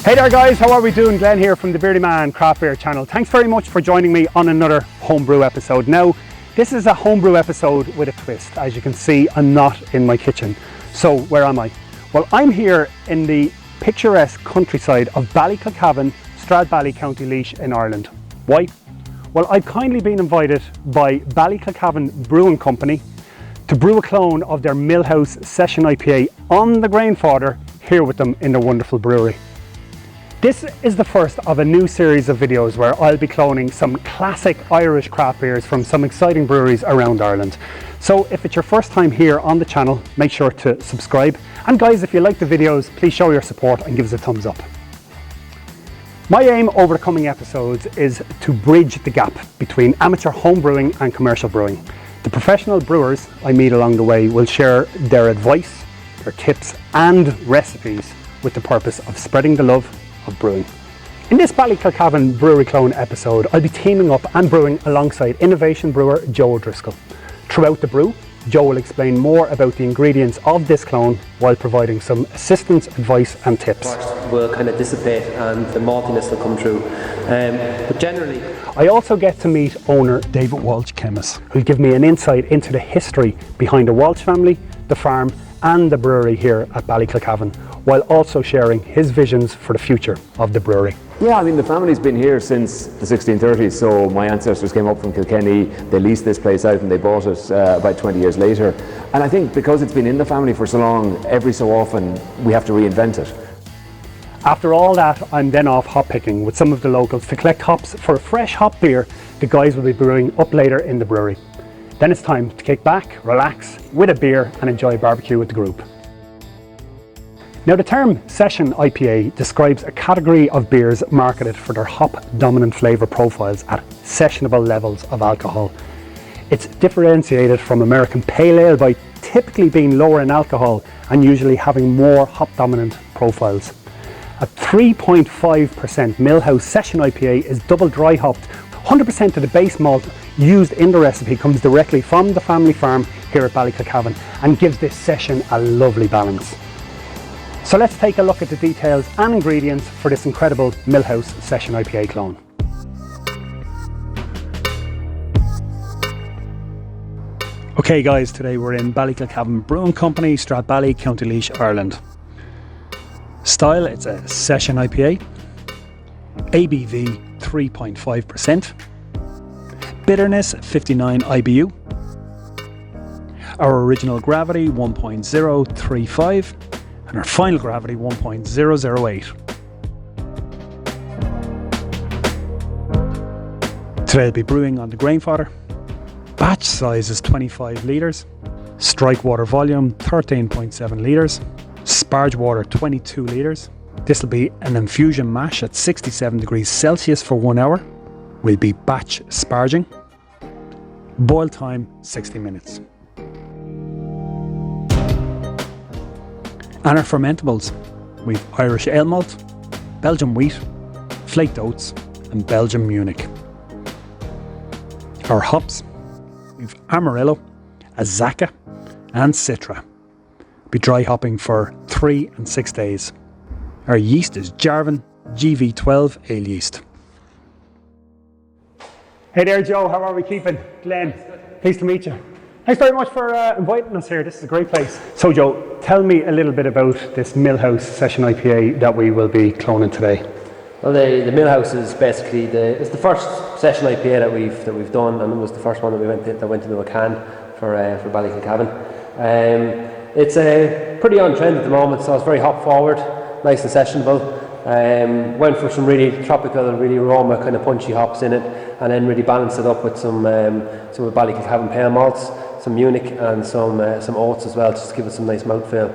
Hey there guys, how are we doing? Glenn here from the Beardy Man Craft Beer channel. Thanks very much for joining me on another homebrew episode. Now, this is a homebrew episode with a twist. As you can see, I'm not in my kitchen. So where am I? Well, I'm here in the picturesque countryside of Ballykilcavan, Stradbally, County Laois in Ireland. Why? Well, I've kindly been invited by Ballykilcavan Brewing Company to brew a clone of their Millhouse Session IPA on the Grainfather here with them in their wonderful brewery. This is the first of a new series of videos where I'll be cloning some classic Irish craft beers from some exciting breweries around Ireland. So if it's your first time here on the channel, make sure to subscribe. And guys, if you like the videos, please show your support and give us a thumbs up. My aim over the coming episodes is to bridge the gap between amateur home brewing and commercial brewing. The professional brewers I meet along the way will share their advice, their tips and recipes with the purpose of spreading the love of brewing. In this Ballykilcavan Brewery Clone episode, I'll be teaming up and brewing alongside innovation brewer Joe O'Driscoll. Throughout the brew, Joe will explain more about the ingredients of this clone while providing some assistance, advice and tips. Will kind of dissipate and the maltiness will come through. But generally, I also get to meet owner David Walsh-Kemmis, who'll give me an insight into the history behind the Walsh family, the farm and the brewery here at Ballykilcavan, while also sharing his visions for the future of the brewery. Yeah, I mean the family's been here since the 1630s, so my ancestors came up from Kilkenny, they leased this place out and they bought it about 20 years later. And I think because it's been in the family for so long, every so often we have to reinvent it. After all that, I'm then off hop picking with some of the locals to collect hops for a fresh hop beer the guys will be brewing up later in the brewery. Then it's time to kick back, relax with a beer and enjoy barbecue with the group. Now the term Session IPA describes a category of beers marketed for their hop-dominant flavour profiles at sessionable levels of alcohol. It's differentiated from American Pale Ale by typically being lower in alcohol and usually having more hop-dominant profiles. A 3.5% Millhouse Session IPA is double dry hopped. 100% of the base malt used in the recipe comes directly from the family farm here at Ballykilcavan and gives this session a lovely balance. So let's take a look at the details and ingredients for this incredible Millhouse Session IPA clone. Okay guys, today we're in Ballykilcavan Brewing Company, Stradbally, County Laois, Ireland. Style, it's a Session IPA. ABV 3.5%. Bitterness 59 IBU. Our original gravity 1.035. And our final gravity 1.008. Today I'll be brewing on the Grainfather. Batch size is 25 litres. Strike water volume 13.7 litres. Sparge water 22 litres. This will be an infusion mash at 67 degrees Celsius for 1 hour. Will be batch sparging. Boil time 60 minutes. And our fermentables, we've Irish ale malt, Belgian wheat, flaked oats and Belgian Munich. Our hops, we've Amarillo, Azacca and Citra. Be dry hopping for 3 and 6 days. Our yeast is Jarvan GV12 ale yeast. Hey there Joe, how are we keeping? Glenn, pleased to meet you. Thanks very much for inviting us here. This is a great place. So Joe, tell me a little bit about this Millhouse Session IPA that we will be cloning today. well, the Millhouse is basically it's the first Session IPA that we've done, and it was the first one that went into a can for Ballykilcavan. It's pretty on trend at the moment, so it's very hop forward, nice and sessionable. Went for some really tropical and really aroma kind of punchy hops in it, and then really balanced it up with some Ballykilcavan pale malts, some Munich and some oats as well, just to give it some nice mouthfeel.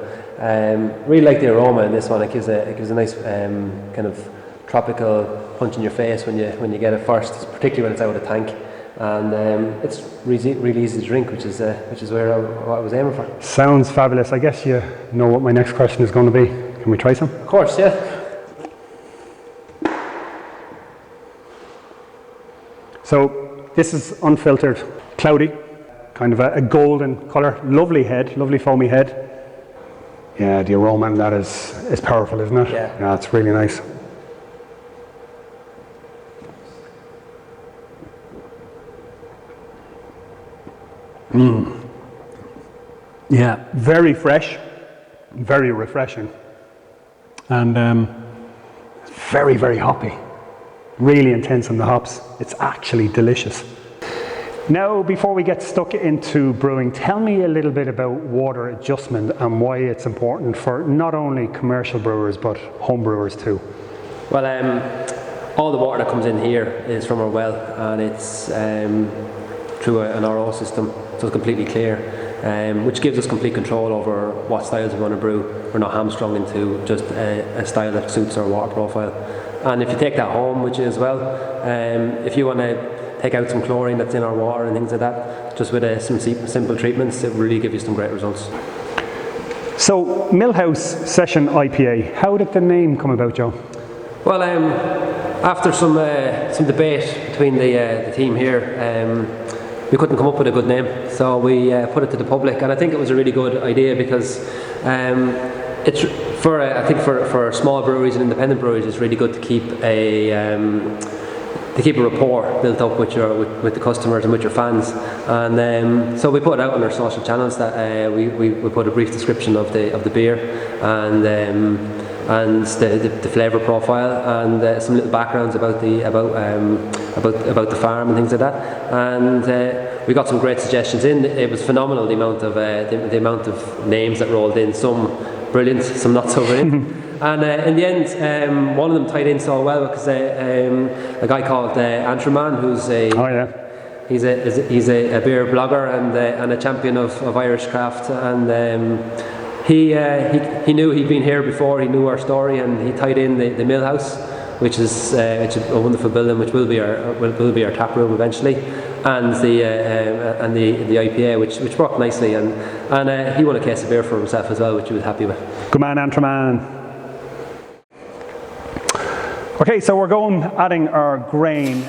Really like the aroma in this one. It gives a nice kind of tropical punch in your face when you get it first, particularly when it's out of the tank. And it's really easy to drink, which is what I was aiming for. Sounds fabulous. I guess you know what my next question is going to be. Can we try some? Of course, yeah. So this is unfiltered, cloudy, kind of a golden colour, lovely head, lovely foamy head. Yeah, the aroma in that is powerful, isn't it? Yeah. Yeah, it's really nice. Yeah, very fresh, very refreshing, and very, very hoppy. Really intense on the hops. It's actually delicious. Now, before we get stuck into brewing, tell me a little bit about water adjustment and why it's important for not only commercial brewers but home brewers too. Well, all the water that comes in here is from our well, and it's through an RO system, so it's completely clear, which gives us complete control over what styles we want to brew. We're not hamstrung into just a style that suits our water profile. And if you take that home with you as well, if you want to take out some chlorine that's in our water and things like that, just with some simple treatments, it will really give you some great results. So, Millhouse Session IPA, how did the name come about, Joe? Well, after some debate between the team here, we couldn't come up with a good name, so we put it to the public, and I think it was a really good idea because it's I think for small breweries and independent breweries, it's really good to keep a rapport built up with the customers and with your fans, and so we put it out on our social channels that we put a brief description of the beer and the flavour profile and some little backgrounds about the farm and things like that, and we got some great suggestions in. It was phenomenal the amount of names that rolled in, some brilliant, some not so brilliant. And in the end, one of them tied in so well because a guy called Andrew Man, who's he's a beer blogger and a champion of Irish craft, and he knew he'd been here before. He knew our story, and he tied in the Millhouse, which is a wonderful building, which will be our tap room eventually, and the IPA, which worked nicely, and he won a case of beer for himself as well, which he was happy with. Good man, Andrew Man. Okay, so we're adding our grain.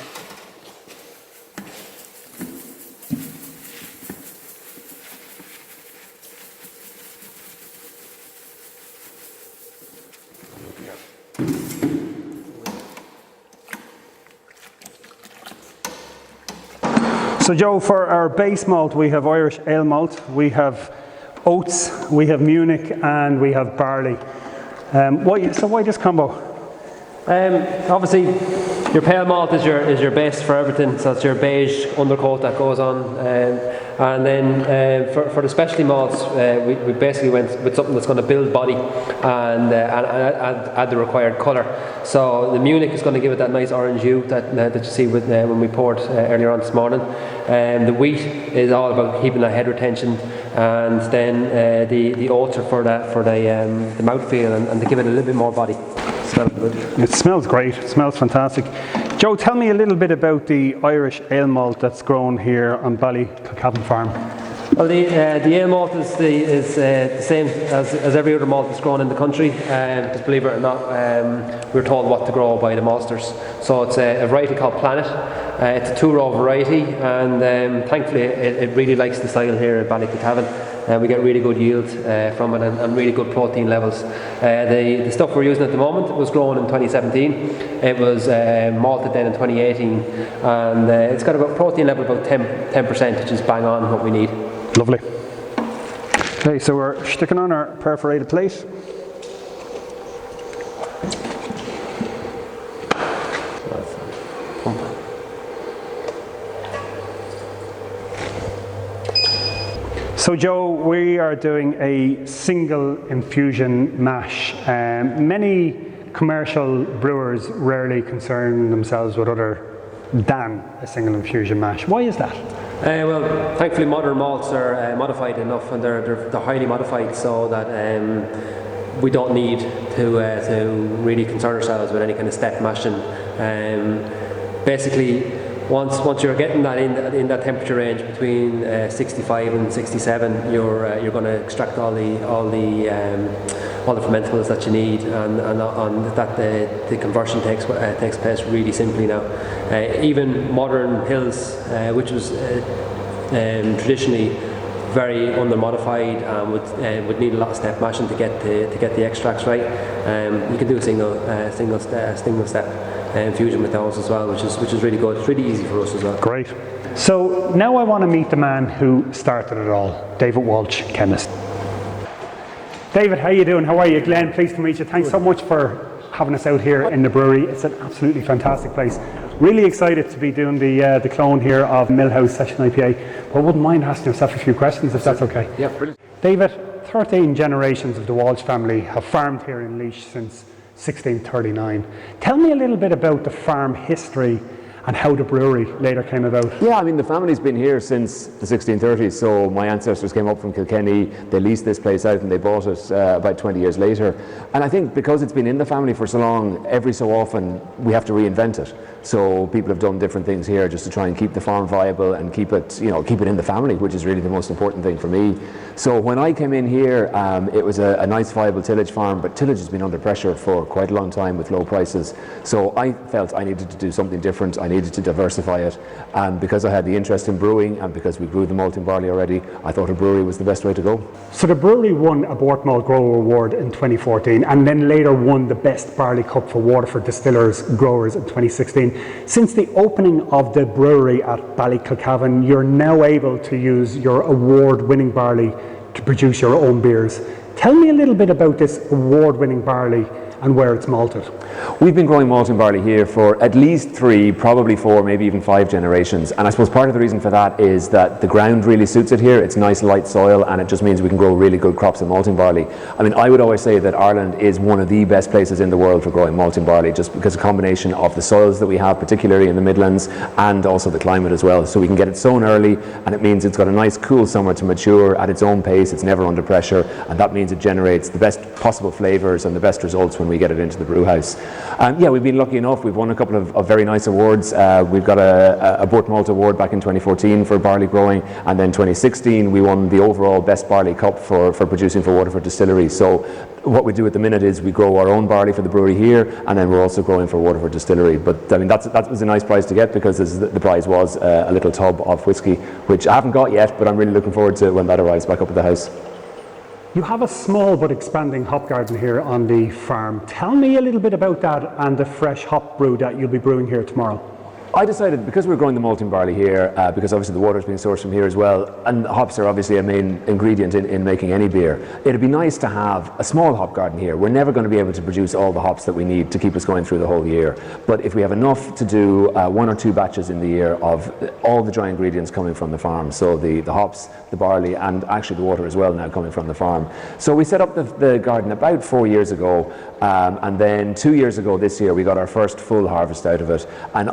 So Joe, for our base malt, we have Irish ale malt, we have oats, we have Munich, and we have barley. Why this combo? Obviously, your pale malt is your base for everything. So it's your beige undercoat that goes on, and then for the specialty malts, we basically went with something that's going to build body and add the required colour. So the Munich is going to give it that nice orange hue that you see when we poured earlier on this morning. The wheat is all about keeping that head retention, and then the oats are for the mouthfeel and to give it a little bit more body. Smells good. It smells great. It smells fantastic. Joe, tell me a little bit about the Irish ale malt that's grown here on Ballykilcavan farm. Well, the ale malt is the same as every other malt that's grown in the country. Because believe it or not, we're told what to grow by the masters. So it's a variety called Planet. It's a 2-row variety, and thankfully it really likes the style here at Ballykilcavan. We get really good yield from it and really good protein levels. The stuff we're using at the moment was grown in 2017. It was malted then in 2018, and it's got about protein level about 10%, which is bang on what we need. Lovely. Okay, so we're sticking on our perforated plate. So Joe, we are doing a single infusion mash. Many commercial brewers rarely concern themselves with other than a single infusion mash. Why is that? Well, thankfully modern malts are modified enough, and they're highly modified, so that we don't need to really concern ourselves with any kind of step mashing. Basically, once you're getting that in that temperature range between 65 and 67, you're going to extract all the fermentables that you need, and that the conversion takes place really simply now. Even modern pills, which was traditionally very under-modified and would need a lot of step mashing to get the extracts right. You can do a single step infusion with those as well, which is really good. It's really easy for us as well. Great. So now I want to meet the man who started it all, David Walsh-Kemmis. David, how you doing? How are you? Glenn, pleased to meet you. Thanks so much for having us out here in the brewery. It's an absolutely fantastic place. Really excited to be doing the clone here of Millhouse Session IPA, but wouldn't mind asking yourself a few questions if that's okay. Yeah, brilliant. David, 13 generations of the Walsh family have farmed here in Laois since 1639. Tell me a little bit about the farm history and how the brewery later came about. Yeah, I mean, the family's been here since the 1630s, so my ancestors came up from Kilkenny, they leased this place out and they bought it about 20 years later. And I think because it's been in the family for so long, every so often we have to reinvent it. So people have done different things here just to try and keep the farm viable and keep it, keep it in the family, which is really the most important thing for me. So when I came in here, it was a nice viable tillage farm, but tillage has been under pressure for quite a long time with low prices. So I felt I needed to do something different. I needed to diversify it, and because I had the interest in brewing and because we brewed the malt and barley already, I thought a brewery was the best way to go. So the brewery won a Bort Malt Grower Award in 2014 and then later won the Best Barley Cup for Waterford Distillers Growers in 2016. Since the opening of the brewery at Ballykilcavan, you're now able to use your award-winning barley to produce your own beers. Tell me a little bit about this award-winning barley and where it's malted. We've been growing malt and barley here for at least 3, probably 4, maybe even 5 generations. And I suppose part of the reason for that is that the ground really suits it here. It's nice light soil and it just means we can grow really good crops of malt and barley. I mean, I would always say that Ireland is one of the best places in the world for growing malt and barley, just because of a combination of the soils that we have, particularly in the Midlands, and also the climate as well. So we can get it sown early, and it means it's got a nice cool summer to mature at its own pace. It's never under pressure, and that means it generates the best possible flavours and the best results when we get it into the brew house. Yeah, we've been lucky enough. We've won a couple of very nice awards. We've got a Bort Malt Award back in 2014 for barley growing, and then 2016 we won the overall Best Barley Cup for producing for Waterford Distillery. So what we do at the minute is we grow our own barley for the brewery here, and then we're also growing for Waterford Distillery. But I mean, that was a nice prize to get, because the prize was a little tub of whiskey, which I haven't got yet, but I'm really looking forward to when that arrives back up at the house. You have a small but expanding hop garden here on the farm. Tell me a little bit about that and the fresh hop brew that you'll be brewing here tomorrow. I decided, because we're growing the malt and barley here, because obviously the water is being sourced from here as well, and hops are obviously a main ingredient in making any beer, it'd be nice to have a small hop garden here. We're never going to be able to produce all the hops that we need to keep us going through the whole year, but if we have enough to do 1 or 2 batches in the year of all the dry ingredients coming from the farm, so the hops, the barley, and actually the water as well now coming from the farm. So we set up the garden about 4 years ago, and then 2 years ago this year we got our first full harvest out of it, and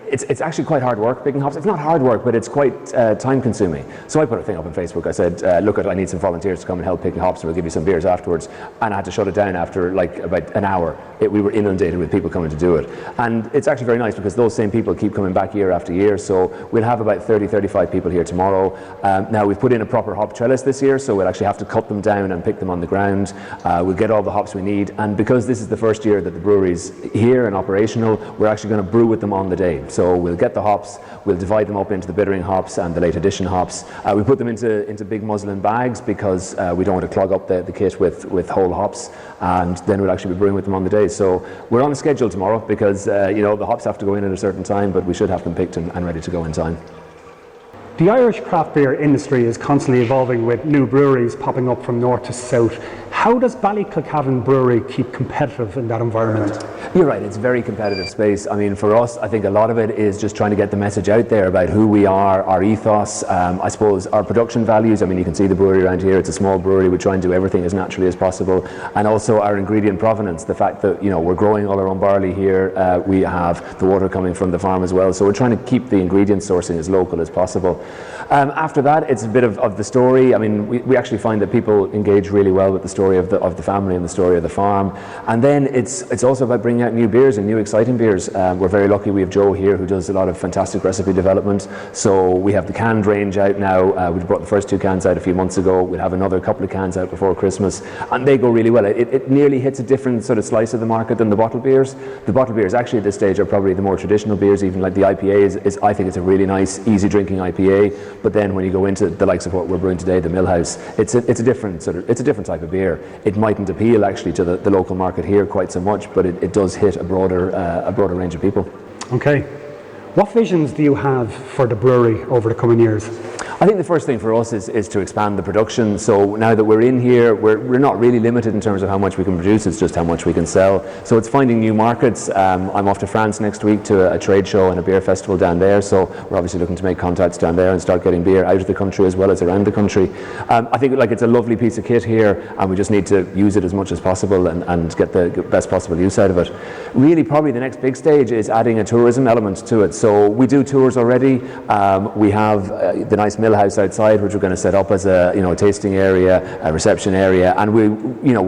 it's actually quite hard work picking hops. It's not hard work, but it's quite time consuming. So I put a thing up on Facebook. I said, look, I need some volunteers to come and help picking hops, and we'll give you some beers afterwards. And I had to shut it down after like about an hour. We were inundated with people coming to do it. And it's actually very nice, because those same people keep coming back year after year. So we'll have about 30-35 people here tomorrow. Now we've put in a proper hop trellis this year, so we'll actually have to cut them down and pick them on the ground. We'll get all the hops we need. And because this is the first year that the brewery's here and operational, we're actually going to brew with them on the day. So we'll get the hops, we'll divide them up into the bittering hops and the late addition hops. We put them into big muslin bags, because we don't want to clog up the kit with whole hops, and then we'll actually be brewing with them on the day. So we're on a schedule tomorrow, because the hops have to go in at a certain time, but we should have them picked and ready to go in time. The Irish craft beer industry is constantly evolving, with new breweries popping up from north to south. How does Ballykilcavan Brewery keep competitive in that environment? You're right, it's a very competitive space. I mean, for us, I think a lot of it is just trying to get the message out there about who we are, our ethos, I suppose our production values. I mean, you can see the brewery around here. It's a small brewery. We try and do everything as naturally as possible. And also our ingredient provenance, the fact that, we're growing all our own barley here. We have the water coming from the farm as well. So we're trying to keep the ingredient sourcing as local as possible. After that, it's a bit of the story. I mean, we actually find that people engage really well with the story of the family and the story of the farm. And then it's also about bringing out new beers and new exciting beers. We're very lucky we have Joe here, who does a lot of fantastic recipe development. So we have the canned range out now. We brought the first 2 cans out a few months ago. We'll have another couple of cans out before Christmas, and they go really well. It nearly hits a different sort of slice of the market than the bottled beers. The bottled beers actually at this stage are probably the more traditional beers. Even like the IPA is I think it's a really nice, easy drinking IPA. But then when you go into the likes of what we're brewing today, the Millhouse, it's a different type of beer. It mightn't appeal actually to the local market here quite so much, but it does hit a broader range of people. Okay. What visions do you have for the brewery over the coming years? I think the first thing for us is to expand the production. So now that we're in here, we're not really limited in terms of how much we can produce, it's just how much we can sell. So it's finding new markets. I'm off to France next week to a trade show and a beer festival down there, so we're obviously looking to make contacts down there and start getting beer out of the country as well as around the country. I think it's a lovely piece of kit here, and we just need to use it as much as possible and get the best possible use out of it. Really, probably the next big stage is adding a tourism element to it. So we do tours already. We have the nice Millhouse outside, which we're going to set up as a tasting area, a reception area, and we're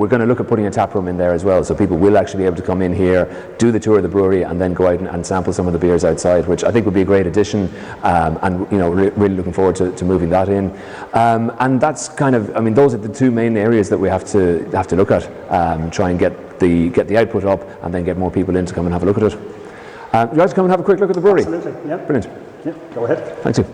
going to look at putting a tap room in there as well, so people will actually be able to come in here, do the tour of the brewery, and then go out and sample some of the beers outside, which I think would be a great addition, and really looking forward to moving that in. And that's those are the two main areas that we have to look at. Try and get the output up, and then get more people in to come and have a look at it. Would you like to come and have a quick look at the brewery? Absolutely, yeah. Brilliant. Yeah, go ahead. Thank you.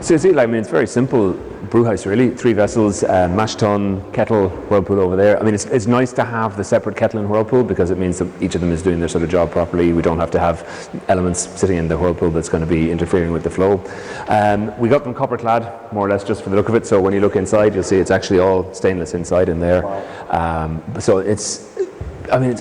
So you see, it's very simple brewhouse really. 3 vessels, mash tun, kettle, whirlpool over there. It's nice to have the separate kettle and whirlpool, because it means that each of them is doing their sort of job properly. We don't have to have elements sitting in the whirlpool that's going to be interfering with the flow. We got them copper clad, more or less, just for the look of it. So when you look inside, you'll see it's actually all stainless inside in there. Wow. So it's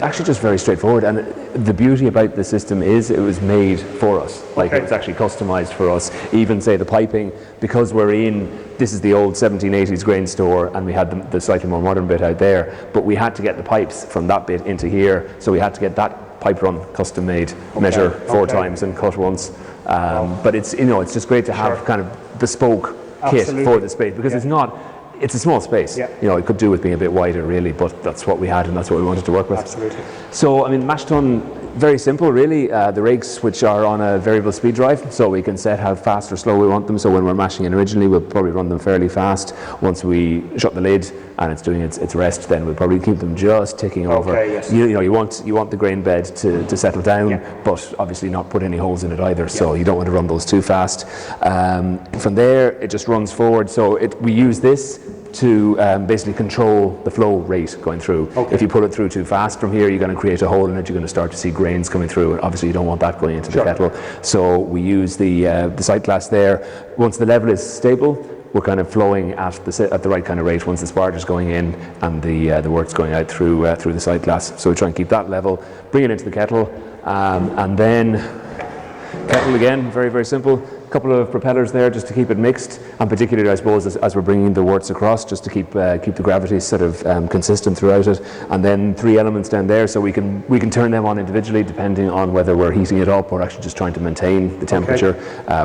actually just very straightforward, and the beauty about the system is it was made for us. It was actually customized for us. Even say the piping, because this is the old 1780s grain store, and we had the slightly more modern bit out there, but we had to get the pipes from that bit into here, so we had to get that pipe run custom made, measure 4 times and cut once. But it's just great to have kind of bespoke kit for the space, because it's a small space. Yeah. It could do with being a bit wider really, but that's what we had and that's what we wanted to work with. Absolutely. So mash tun, very simple really. The rakes, which are on a variable speed drive, so we can set how fast or slow we want them. So when we're mashing in originally, we'll probably run them fairly fast. Once we shut the lid and it's doing its rest, then we'll probably keep them just ticking over. Yes. You want the grain bed to settle down, but obviously not put any holes in it either, so you don't want to run those too fast. From there it just runs forward, so we use this to basically control the flow rate going through. If you put it through too fast from here, you're going to create a hole in it, you're going to start to see grains coming through, and obviously you don't want that going into the kettle. So we use the sight glass there. Once the level is stable, we're kind of flowing at the right kind of rate once the sparger's going in and the wort's going out through the sight glass. So we try and keep that level, bring it into the kettle, and then kettle again, very, very simple. Couple of propellers there just to keep it mixed, and particularly I suppose as we're bringing the worts across, just to keep the gravity sort of consistent throughout it. And then 3 elements down there, so we can turn them on individually depending on whether we're heating it up or actually just trying to maintain the temperature.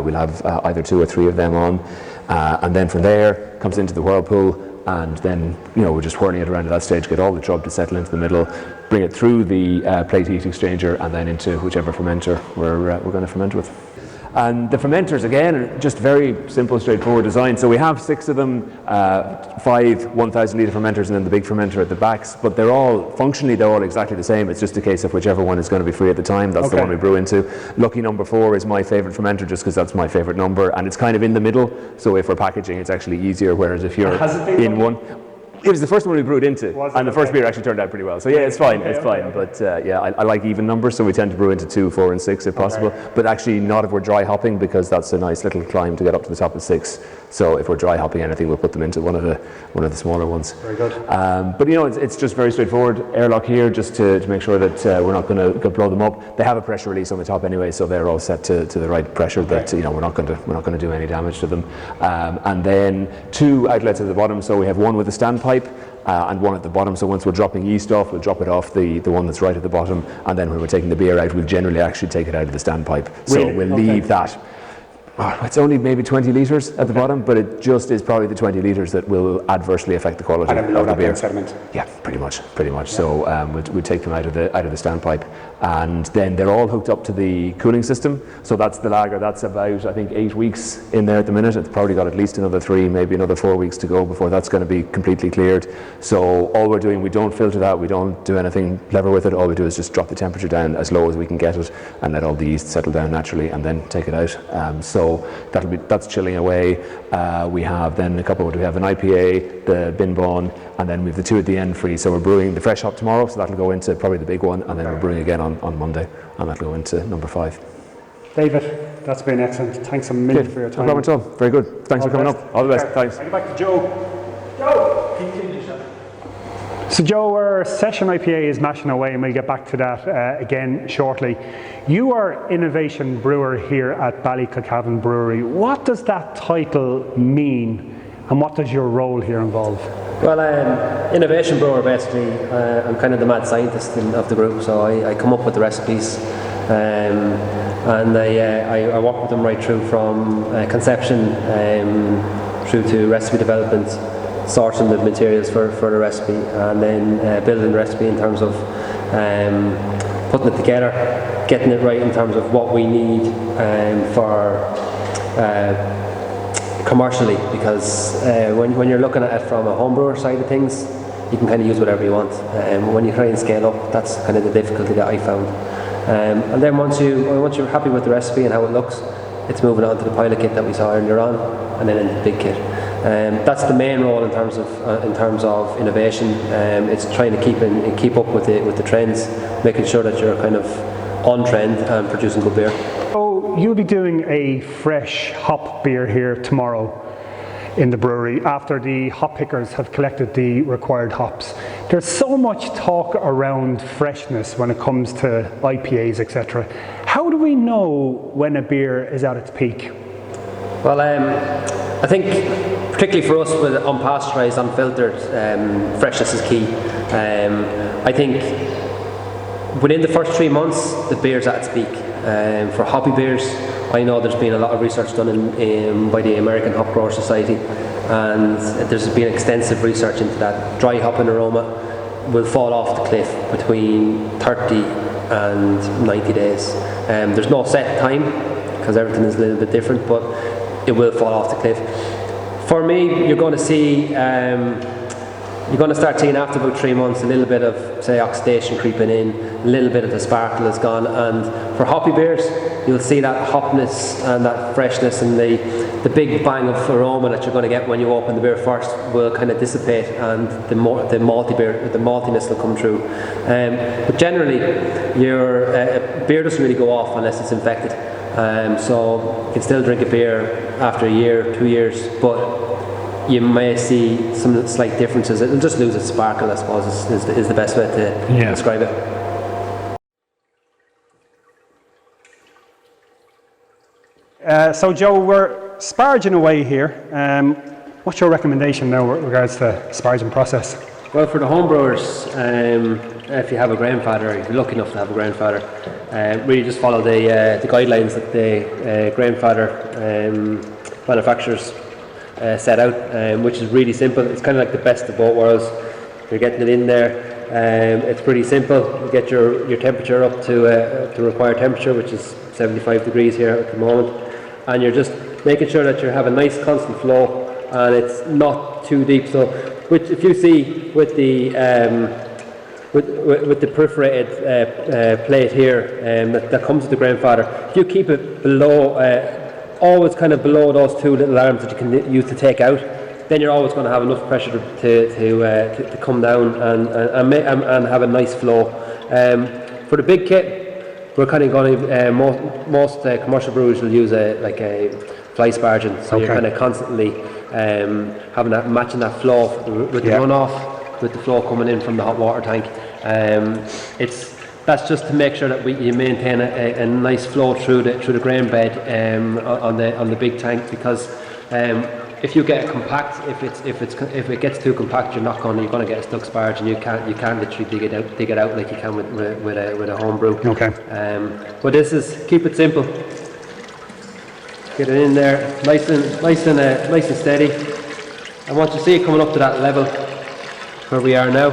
We'll have either 2 or 3 of them on, and then from there comes into the whirlpool, and then we're just whirling it around at that stage, get all the chub to settle into the middle, bring it through the plate heat exchanger, and then into whichever fermenter we're going to ferment with. And the fermenters, again, are just very simple, straightforward design. So we have 6 of them, 5 1,000 litre fermenters, and then the big fermenter at the backs. But they're all exactly the same. It's just a case of whichever one is going to be free at the time. That's the one we brew into. Lucky number 4 is my favourite fermenter, just because that's my favourite number, and it's kind of in the middle. So if we're packaging, it's actually easier. Whereas if you're in one. It was the first one we brewed into, and the first beer actually turned out pretty well. So yeah, it's fine, But I like even numbers, so we tend to brew into 2, 4, and 6 if possible. But actually not if we're dry hopping, because that's a nice little climb to get up to the top of 6. So if we're dry hopping anything, we'll put them into one of the smaller ones. Very good. But it's just very straightforward. Airlock here, just to make sure that we're not going to blow them up. They have a pressure release on the top anyway, so they're all set to the right pressure. That we're not going to do any damage to them. And then 2 outlets at the bottom. So we have one with a standpipe and one at the bottom. So once we're dropping yeast off, we'll drop it off the one that's right at the bottom. And then when we're taking the beer out, we'll generally actually take it out of the standpipe. So we'll leave that. It's only maybe 20 litres at the bottom, but it just is probably the 20 litres that will adversely affect the quality of the beer. Sediment. Yeah, pretty much. Yeah. So we take them out of the standpipe, and then they're all hooked up to the cooling system. So that's the lager. That's about, I think, 8 weeks in there at the minute. It's probably got at least another 3, maybe another 4 weeks to go before that's going to be completely cleared. So all we're doing, we don't filter that, we don't do anything clever with it. All we do is just drop the temperature down as low as we can get it and let all the yeast settle down naturally, and then take it out. So so that's chilling away. We have then we have an IPA, the bin bone, and then we have the two at the end free. So we're brewing the fresh hop tomorrow, so that'll go into probably the big one, and then we're brewing again on Monday, and that'll go into number 5. David, that's been excellent. Thanks a million for your time. No problem at all. Very good. Thanks for coming up. All the best. Thanks. I'll get back to Joe. Joe! So Joe, our session IPA is mashing away, and we'll get back to that again shortly. You are Innovation Brewer here at Ballykilcavan Brewery. What does that title mean, and what does your role here involve? Well, Innovation Brewer, basically, I'm kind of the mad scientist of the group, so I come up with the recipes, and I work with them right through from conception through to recipe development, sourcing the materials for the recipe, and then building the recipe in terms of putting it together, getting it right in terms of what we need for commercially, because when you're looking at it from a homebrewer side of things, you can kind of use whatever you want. When you try and scale up, that's kind of the difficulty that I found. And then once you're happy with the recipe and how it looks, it's moving on to the pilot kit that we saw earlier on, and then into the big kit. That's the main role in terms of innovation. It's trying to keep up with the trends, making sure that you're kind of on trend and producing good beer. So you'll be doing a fresh hop beer here tomorrow in the brewery after the hop pickers have collected the required hops. There's so much talk around freshness when it comes to IPAs, etc. How do we know when a beer is at its peak? Well, I think particularly for us with unpasteurised, unfiltered, freshness is key. I think within the first 3 months, the beer's at its peak. For hoppy beers, I know there's been a lot of research done by the American Hop Grower Society, and there's been extensive research into that. Dry hopping aroma will fall off the cliff between 30 and 90 days. There's no set time, because everything is a little bit different, but it will fall off the cliff. For me, you're going to start seeing after about 3 months a little bit of, say, oxidation creeping in, a little bit of the sparkle is gone, and for hoppy beers, you'll see that hopness and that freshness and the big bang of aroma that you're going to get when you open the beer first will kind of dissipate, and the maltiness will come through. But generally, your beer doesn't really go off unless it's infected. So you can still drink a beer after a year, 2 years, but you may see some slight differences. It'll just lose its sparkle, I suppose, is the best way to describe it. So Joe, we're sparging away here. What's your recommendation now with regards to the sparging process? Well, for the homebrewers, if you have a Grainfather, if you're lucky enough to have a Grainfather, really just follow the guidelines that the Grainfather manufacturers set out, which is really simple. It's kind of like the best of both worlds. You're getting it in there. It's pretty simple. You get your temperature up to required temperature, which is 75 degrees here at the moment, and you're just making sure that you have a nice constant flow and it's not too deep. So, if you see with the perforated plate here that comes with the Grainfather, if you keep it below, always kind of below those two little arms that you can use to take out, then you're always going to have enough pressure to come down and have a nice flow. For the big kit, we're kind of going to most commercial brewers will use a fly sparging, so you're kind of constantly matching that flow with the runoff, with the flow coming in from the hot water tank. That's just to make sure that you maintain a nice flow through the grain bed on the big tank, because if you get it compact, if it gets too compact, you're going to get a stuck sparge, and you can't literally dig it out like you can with a home brew. Okay. But keep it simple. Get it in there, nice and steady. And once you see it coming up to that level where we are now,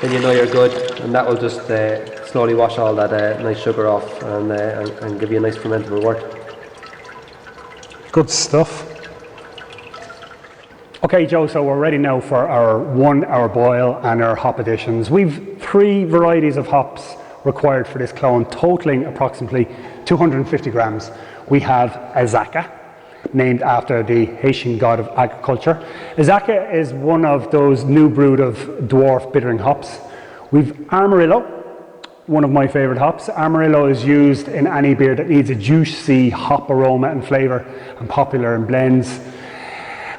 then you know you're good, and that will just slowly wash all that nice sugar off and give you a nice fermentable wort. Good stuff. Okay, Joe, so we're ready now for our 1 hour boil and our hop additions. We've 3 varieties of hops required for this clone, totaling approximately 250 grams. We have Azaka, named after the Haitian god of agriculture. Azaka is one of those new brood of dwarf bittering hops. We've Amarillo, one of my favorite hops. Amarillo is used in any beer that needs a juicy hop aroma and flavor, and popular in blends.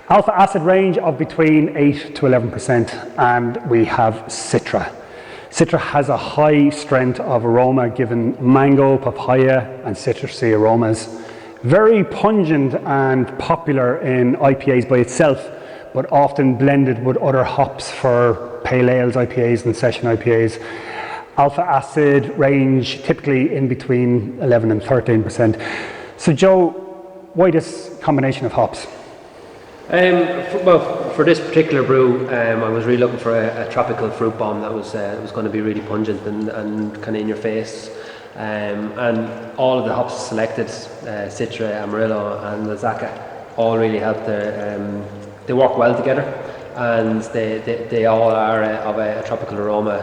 Alpha acid range of between 8 to 11%, and we have Citra. Citra has a high strength of aroma given mango, papaya and citrusy aromas. Very pungent and popular in IPAs by itself, but often blended with other hops for pale ales, IPAs and session IPAs. Alpha acid range typically in between 11 and 13%. So Joe, why this combination of hops? For this particular brew, I was really looking for a tropical fruit bomb that was going to be really pungent and kind of in your face. And all of the hops selected, Citra, Amarillo and Azaka, all really helped. They work well together, and they all are of a tropical aroma.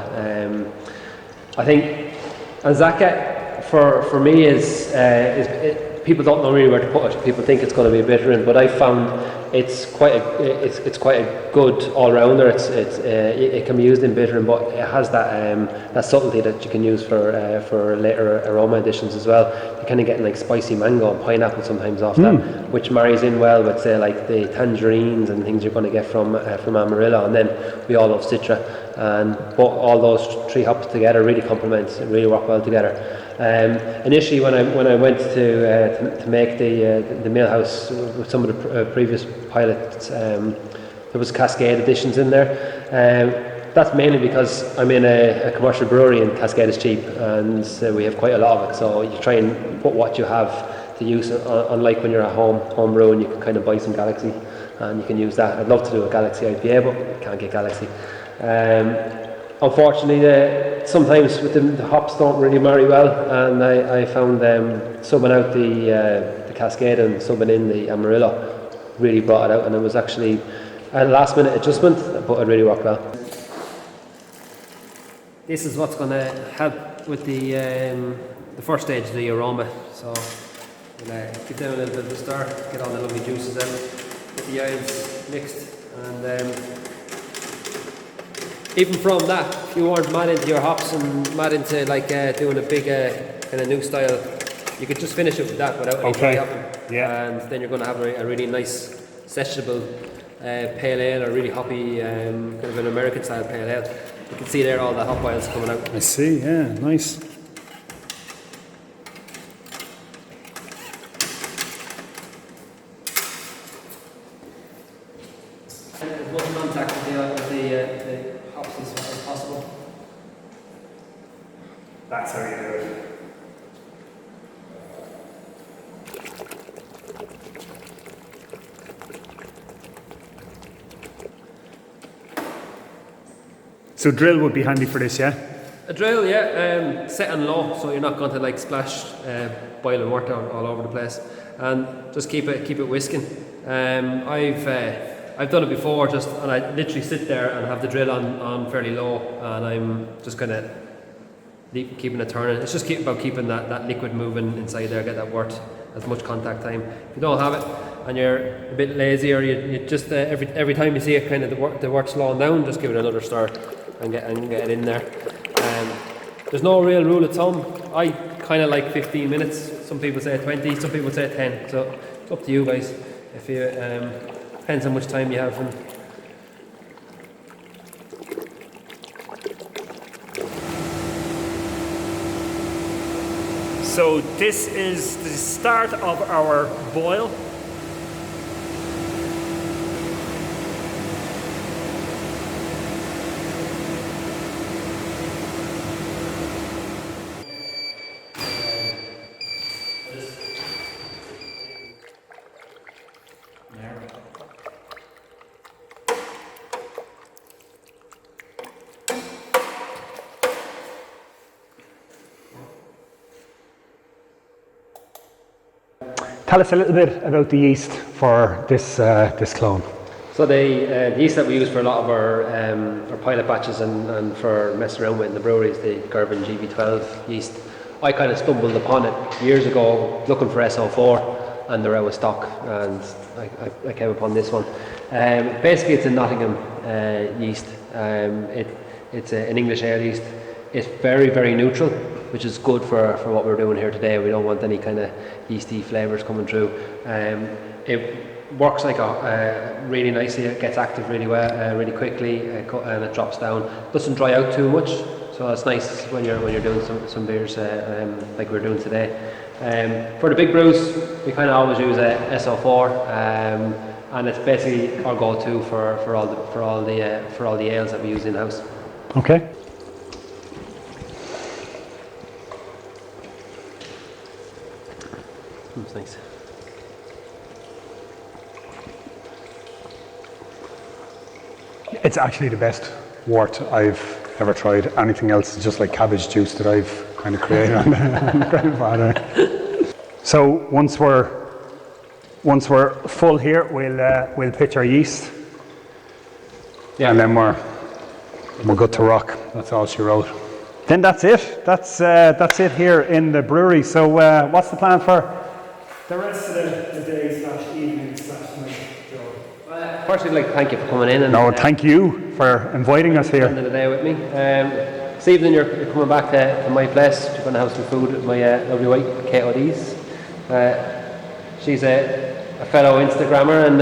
I think Azaka for me is people don't know really where to put it. People think it's going to be a bittering, but I found it's quite a good all-rounder. It can be used in bittering, but it has that subtlety that you can use for later aroma additions as well. You kind of get like spicy mango and pineapple sometimes off that, which marries in well with say like the tangerines and things you're going to get from Amarillo, and then we all love Citra, and but all those three hops together really complement and really work well together. Initially, when I went to make the Millhouse with some of the previous pilots, there was Cascade additions in there. That's mainly because I'm in a commercial brewery and Cascade is cheap, and we have quite a lot of it. So you try and put what you have to use. Unlike when you're at home brewing, you can kind of buy some Galaxy and you can use that. I'd love to do a Galaxy IPA, but can't get Galaxy. Unfortunately, sometimes with the hops don't really marry well, and I found subbing out the Cascade and subbing in the Amarillo really brought it out, and it was actually a last minute adjustment, but it really worked well. This is what's going to help with the first stage, the aroma. So we'll get down a little bit of the stir, get all the lovely juices out, get the yields mixed, and even from that, if you weren't mad into your hops and mad into like doing a big kind of new style, you could just finish it with that without any dry hopping. Yeah. And then you're going to have a really nice sessionable pale ale, or really hoppy kind of an American style pale ale. You can see there all the hop oils coming out. I see, yeah, nice. As much contact with the hops as possible. That's how you do it. So drill would be handy for this, yeah? A drill, yeah, set on low, so you're not going to like splash boiling water all over the place, and just keep it whisking. I've done it before, and I literally sit there and have the drill on fairly low, and I'm just kind of keeping it turning. It's just about keeping that liquid moving inside there, get that wort as much contact time. If you don't have it and you're a bit lazy, or you just every time you see it kind of the wort slowing down, just give it another stir and get it in there. There's no real rule of thumb. I kind of like 15 minutes. Some people say 20, some people say 10. So it's up to you guys. If you depends how much time you have. So this is the start of our boil. Tell us a little bit about the yeast for this clone. So the yeast that we use for a lot of our pilot batches and for messing around with in the breweries, the Girvan GB12 yeast, I kind of stumbled upon it years ago looking for SO4, and they're out of stock, and I came upon this one. Basically it's a Nottingham yeast. It's an English ale yeast. It's very, very neutral, which is good for what we're doing here today. We don't want any kind of yeasty flavours coming through. It works like really nicely. It gets active really well, really quickly, and it drops down. Doesn't dry out too much, so it's nice when you're doing some beers like we're doing today. For the big brews, we kind of always use a SO4, and it's basically our go-to for all the ales that we use in house. Okay. That's nice. It's actually the best wort I've ever tried. Anything else is just like cabbage juice that I've kind of created on the Grainfather. So once we're full here, we'll pitch our yeast, and then we're good to rock. That's all she wrote. Then that's it. That's it here in the brewery. So what's the plan for the rest of the day / evening / night, Joe? First, I'd like to thank you for coming in. And, thank you for inviting us here. Spending the day with me. This evening you're coming back to my place. You're going to have some food with my lovely wife, Kate O'Dees. She's a fellow Instagrammer and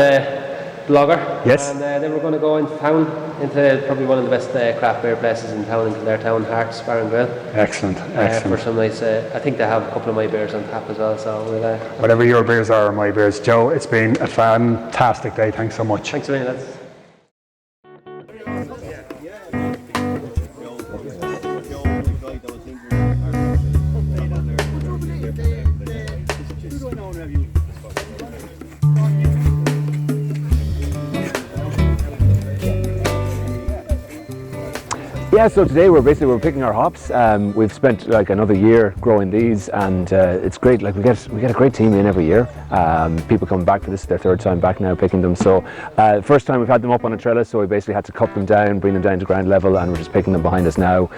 blogger. Yes. And then we're going to go into town, into probably one of the best craft beer places in town, in their town, Hearts Bar and Grill. Excellent. For some nice, I think they have a couple of my beers on tap as well. So we'll, whatever your beers are, or my beers. Joe, it's been a fantastic day. Thanks so much. Thanks a million, lads. Yeah, so today we're picking our hops. We've spent like another year growing these, and it's great. Like we get a great team in every year. People come back to this, their third time back now picking them. So first time we've had them up on a trellis, so we basically had to cut them down, bring them down to ground level, and we're just picking them behind us now.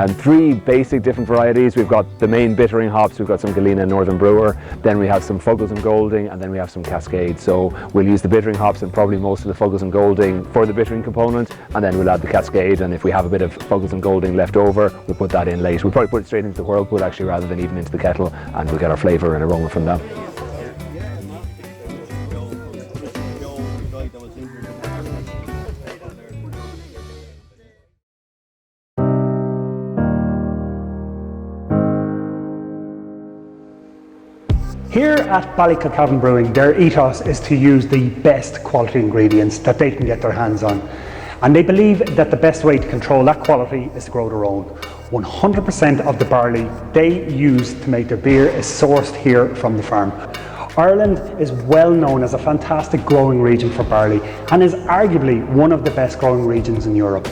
3 basic different varieties. We've got the main bittering hops. We've got some Galena and Northern Brewer. Then we have some Fuggles and Golding, and then we have some Cascade. So we'll use the bittering hops and probably most of the Fuggles and Golding for the bittering component, and then we'll add the Cascade. And if we have a bit of Fuggles and Golding left over, we'll put that in late. We'll probably put it straight into the whirlpool actually, rather than even into the kettle, and we'll get our flavour and aroma from that. Here at Ballykilcavan Brewing, their ethos is to use the best quality ingredients that they can get their hands on. And they believe that the best way to control that quality is to grow their own. 100% of the barley they use to make their beer is sourced here from the farm. Ireland is well known as a fantastic growing region for barley and is arguably one of the best growing regions in Europe.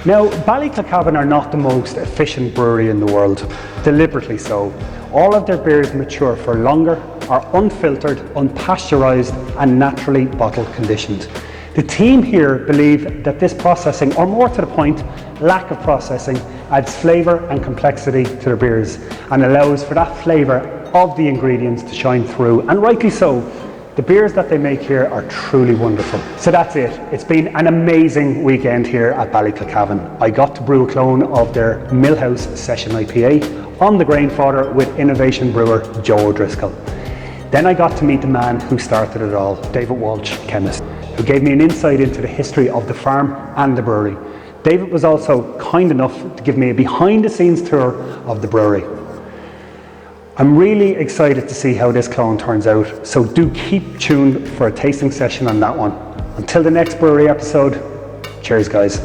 Now, Ballykilcavan are not the most efficient brewery in the world, deliberately so. All of their beers mature for longer, are unfiltered, unpasteurised and naturally bottle conditioned. The team here believe that this processing, or more to the point, lack of processing, adds flavour and complexity to their beers and allows for that flavour of the ingredients to shine through, and rightly so. The beers that they make here are truly wonderful. So that's it. It's been an amazing weekend here at Ballykilcavan. I got to brew a clone of their Millhouse Session IPA on the Grainfather with innovation brewer Joe O'Driscoll. Then I got to meet the man who started it all, David Walsh-Kemmis, who gave me an insight into the history of the farm and the brewery. David was also kind enough to give me a behind-the-scenes tour of the brewery. I'm really excited to see how this clone turns out, so do keep tuned for a tasting session on that one. Until the next brewery episode, cheers guys.